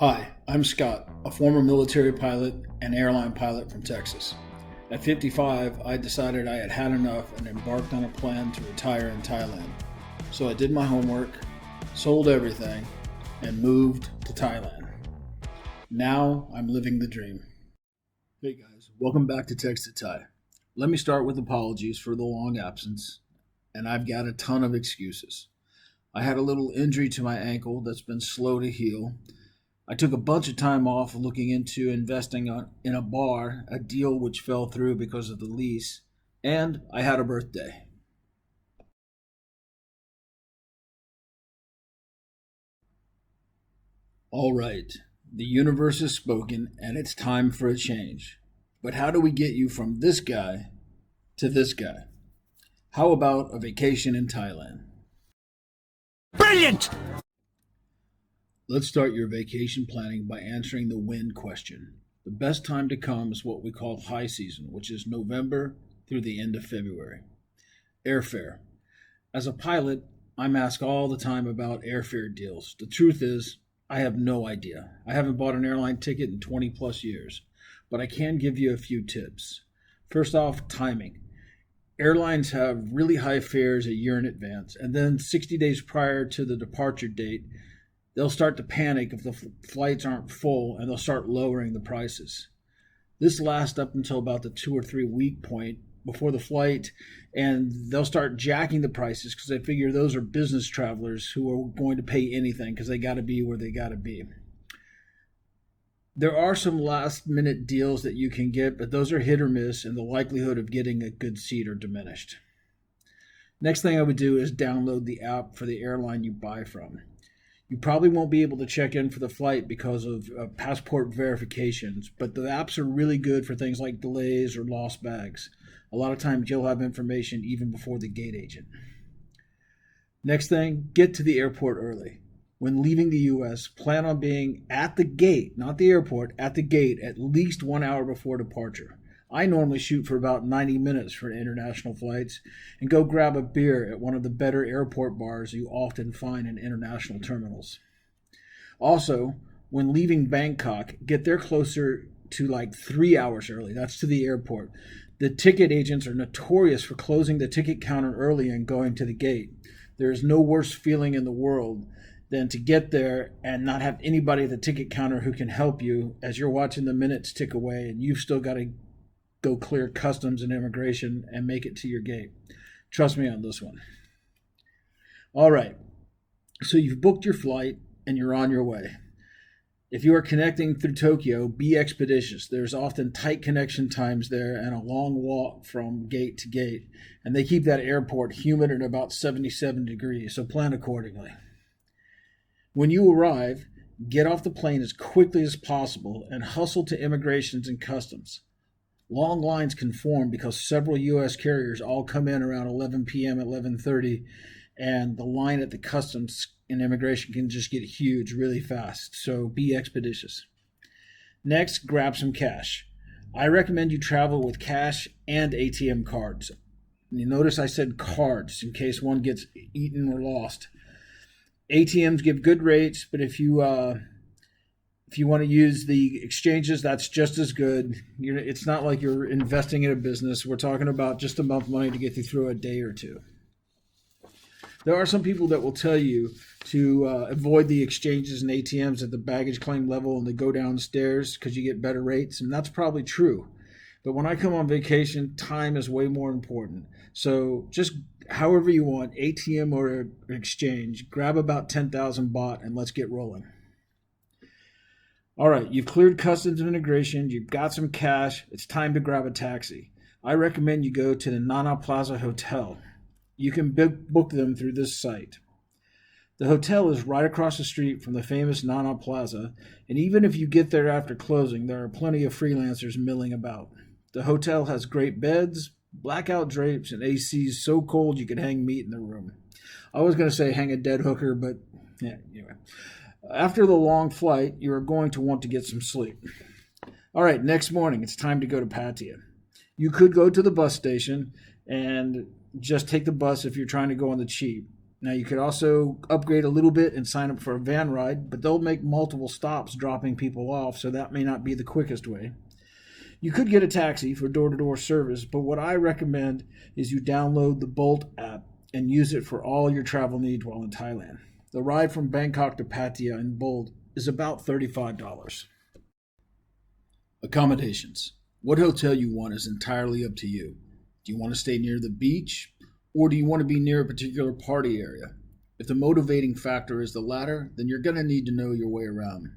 Hi, I'm Scott, a former military pilot and airline pilot from Texas. At 55, I decided I had had enough and embarked on a plan to retire in Thailand. So I did my homework, sold everything, and moved to Thailand. Now I'm living the dream. Hey guys, welcome back to Text to Thai. Let me start with apologies for the long absence, and I've got a ton of excuses. I had a little injury to my ankle that's been slow to heal. I took a bunch of time off looking into investing in a bar, a deal which fell through because of the lease, and I had a birthday. All right, the universe has spoken and it's time for a change. But how do we get you from this guy to this guy? How about a vacation in Thailand? Brilliant! Let's start your vacation planning by answering the when question. The best time to come is what we call high season, which is November through the end of February. Airfare. As a pilot, I'm asked all the time about airfare deals. The truth is, I have no idea. I haven't bought an airline ticket in 20 plus years, but I can give you a few tips. First off, timing. Airlines have really high fares a year in advance, and then 60 days prior to the departure date, they'll start to panic if the flights aren't full and they'll start lowering the prices. This lasts up until about the 2 or 3 week point before the flight, and they'll start jacking the prices because they figure those are business travelers who are going to pay anything because they got to be where they got to be. There are some last minute deals that you can get, but those are hit or miss, and the likelihood of getting a good seat are diminished. Next thing I would do is download the app for the airline you buy from. You probably won't be able to check in for the flight because of passport verifications, but the apps are really good for things like delays or lost bags. A lot of times you'll have information even before the gate agent. Next thing, get to the airport early. When leaving the U.S., plan on being at the gate, not the airport, at the gate at least 1 hour before departure. I normally shoot for about 90 minutes for international flights and go grab a beer at one of the better airport bars you often find in international terminals. Also, when leaving Bangkok, get there closer to like 3 hours early. That's to the airport. The ticket agents are notorious for closing the ticket counter early and going to the gate. There is no worse feeling in the world than to get there and not have anybody at the ticket counter who can help you as you're watching the minutes tick away and you've still got to go clear customs and immigration and make it to your gate. Trust me on this one. All right, so you've booked your flight and you're on your way. If you are connecting through Tokyo, be expeditious. There's often tight connection times there and a long walk from gate to gate, and they keep that airport humid at about 77 degrees, so plan accordingly. When you arrive, get off the plane as quickly as possible and hustle to immigrations and customs. Long lines can form because several U.S. carriers all come in around 11 p.m. at 11:30, and the line at the customs and immigration can just get huge really fast, so be expeditious. Next, grab some cash. I recommend you travel with cash and ATM cards. You notice I said cards in case one gets eaten or lost. ATMs give good rates, but if you want to use the exchanges, that's just as good. It's not like you're investing in a business. We're talking about just enough money to get you through a day or two. There are some people that will tell you to avoid the exchanges and ATMs at the baggage claim level and to go downstairs because you get better rates, and that's probably true. But when I come on vacation, time is way more important. So just however you want, ATM or exchange, grab about 10,000 baht and let's get rolling. All right, you've cleared customs and immigration, you've got some cash, it's time to grab a taxi. I recommend you go to the Nana Plaza Hotel. You can book them through this site. The hotel is right across the street from the famous Nana Plaza, and even if you get there after closing, there are plenty of freelancers milling about. The hotel has great beds, blackout drapes, and ACs so cold you could hang meat in the room. I was going to say hang a dead hooker, but yeah, anyway. After the long flight, you are going to want to get some sleep. All right, next morning, it's time to go to Pattaya. You could go to the bus station and just take the bus if you're trying to go on the cheap. Now, you could also upgrade a little bit and sign up for a van ride, but they'll make multiple stops dropping people off, so that may not be the quickest way. You could get a taxi for door-to-door service, but what I recommend is you download the Bolt app and use it for all your travel needs while in Thailand. The ride from Bangkok to Pattaya in Bolt is about $35. Accommodations. What hotel you want is entirely up to you. Do you want to stay near the beach, or do you want to be near a particular party area? If the motivating factor is the latter, then you're going to need to know your way around.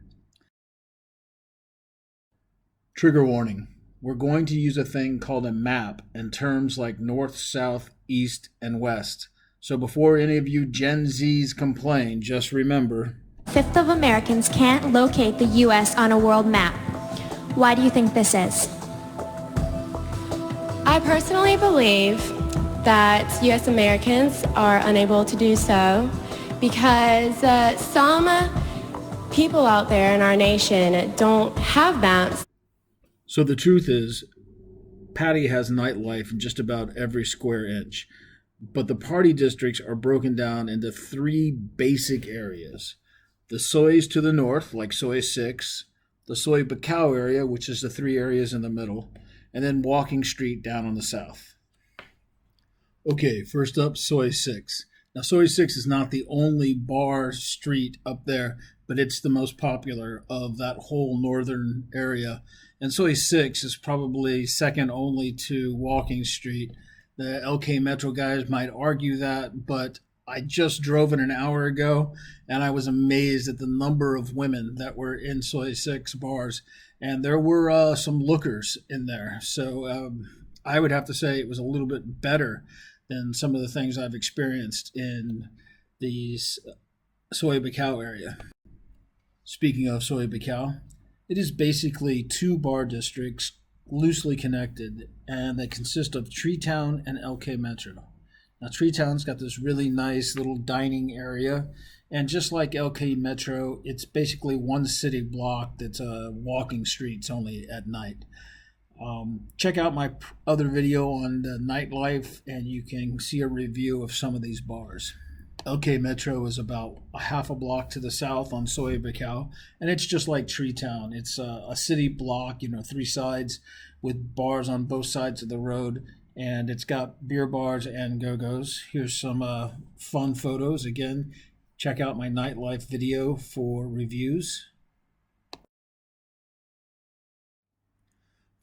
Trigger warning. We're going to use a thing called a map and terms like north, south, east, and west. So before any of you Gen Zs complain, just remember, A fifth of Americans can't locate the U.S. on a world map. Why do you think this is? I personally believe that U.S. Americans are unable to do so because some people out there in our nation don't have maps. So the truth is, Pattaya has nightlife in just about every square inch, but the party districts are broken down into three basic areas. The Soys to the north, like Soy 6, the Soy Bacao area, which is the three areas in the middle, and then Walking Street down on the south. Okay, first up, Soy 6. Now, Soy 6 is not the only bar street up there, but it's the most popular of that whole northern area. And Soy 6 is probably second only to Walking Street. The LK Metro guys might argue that, but I just drove it an hour ago, and I was amazed at the number of women that were in Soy 6 bars. And there were some lookers in there. So I would have to say it was a little bit better than some of the things I've experienced in the Soy Bacao area. Speaking of Soy Bacao, it is basically two bar districts loosely connected, and they consist of Tree Town and LK Metro. Now, Tree Town's got this really nice little dining area, and just like LK Metro, it's basically one city block that's walking streets only at night. Check out my other video on the Nightlife, and you can see a review of some of these bars. LK Metro is about a half a block to the south on Soy Bacao, and it's just like Tree Town. It's a city block, three sides with bars on both sides of the road, and it's got beer bars and go-go's. Here's some fun photos. Again, check out my Nightlife video for reviews.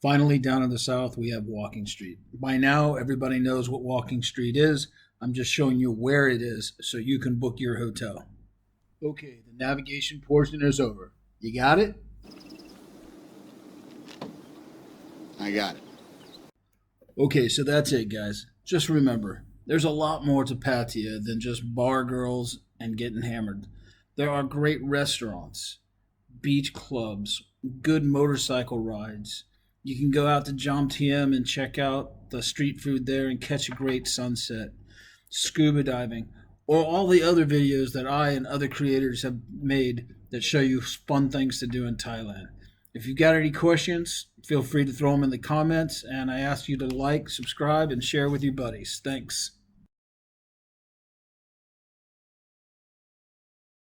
Finally, down in the south, we have Walking Street. By now, everybody knows what Walking Street is. I'm just showing you where it is so you can book your hotel. Okay, the navigation portion is over. You got it? I got it. Okay, so that's it, guys. Just remember, there's a lot more to Pattaya than just bar girls and getting hammered. There are great restaurants, beach clubs, good motorcycle rides. You can go out to Jom Tiem and check out the street food there and catch a great sunset. Scuba diving, or all the other videos that I and other creators have made that show you fun things to do in Thailand. If you've got any questions, feel free to throw them in the comments, and I ask you to like, subscribe, and share with your buddies. Thanks.